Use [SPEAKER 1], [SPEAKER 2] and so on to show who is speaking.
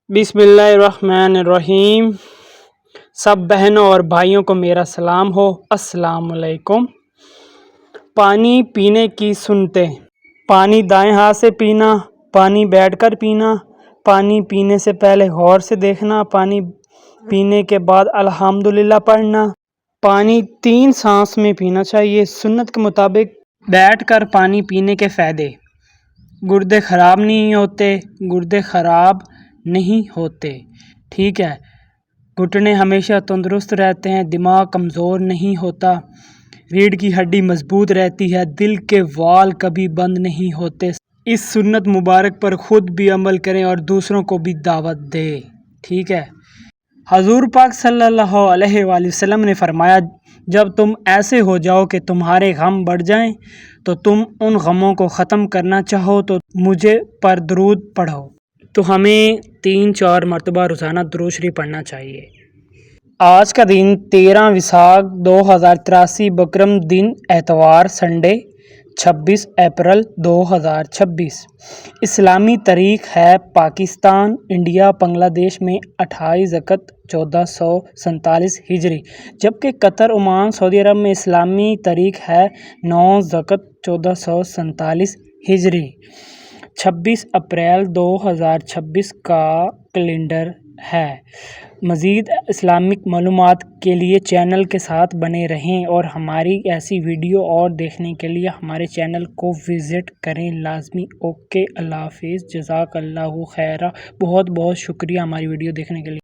[SPEAKER 1] बिस्मिल्लाहिर्रहमानिर्रहीम। सब बहनों और भाइयों को मेरा सलाम हो, अस्सलाम वालेकुम। पानी पीने की सुन्नतें। पानी दाएं हाथ से पीना, पानी बैठकर पीना, पानी पीने से पहले गौर से देखना, पानी पीने के बाद अल्हम्दुलिल्लाह पढ़ना, पानी 3 सांस में पीना चाहिए। सुन्नत के मुताबिक बैठकर पानी पीने के फ़ायदे: गुर्दे ख़राब नहीं होते, ठीक है। घुटने हमेशा तंदुरुस्त रहते हैं, दिमाग कमज़ोर नहीं होता, रीढ़ की हड्डी मजबूत रहती है, दिल के वाल कभी बंद नहीं होते। इस सुन्नत मुबारक पर खुद भी अमल करें और दूसरों को भी दावत दें, ठीक है। हजूर पाक सल्लल्लाहु अलैहि वसल्लम ने फरमाया, जब तुम ऐसे हो जाओ कि तुम्हारे गम बढ़ जाएं, तो तुम उन गमों को ख़त्म करना चाहो तो मुझे पर दरूद पढ़ो। तो हमें 3-4 मरतबा रोज़ाना दुरूद शरीफ पढ़ना चाहिए। आज का दिन 13 विसाख 2083 बकरम दिन एतवार संडे 26 अप्रैल 2026। इस्लामी तारीख है पाकिस्तान, इंडिया, बांग्लादेश में 28 ज़क़त 1447 हिजरी, जबकि कतर, ओमान, सऊदी अरब में इस्लामी तारीख है 9 ज़क़त 1447 हिजरी। 26 अप्रैल 2026 का कैलेंडर है। मज़ीद इस्लामिक मालूमात के लिए चैनल के साथ बने रहें और हमारी ऐसी वीडियो और देखने के लिए हमारे चैनल को विज़िट करें लाजमी। ओके, अल्लाह हाफ़िज़, जज़ाकल्लाहु खैरा। बहुत बहुत शुक्रिया हमारी वीडियो देखने के लिए।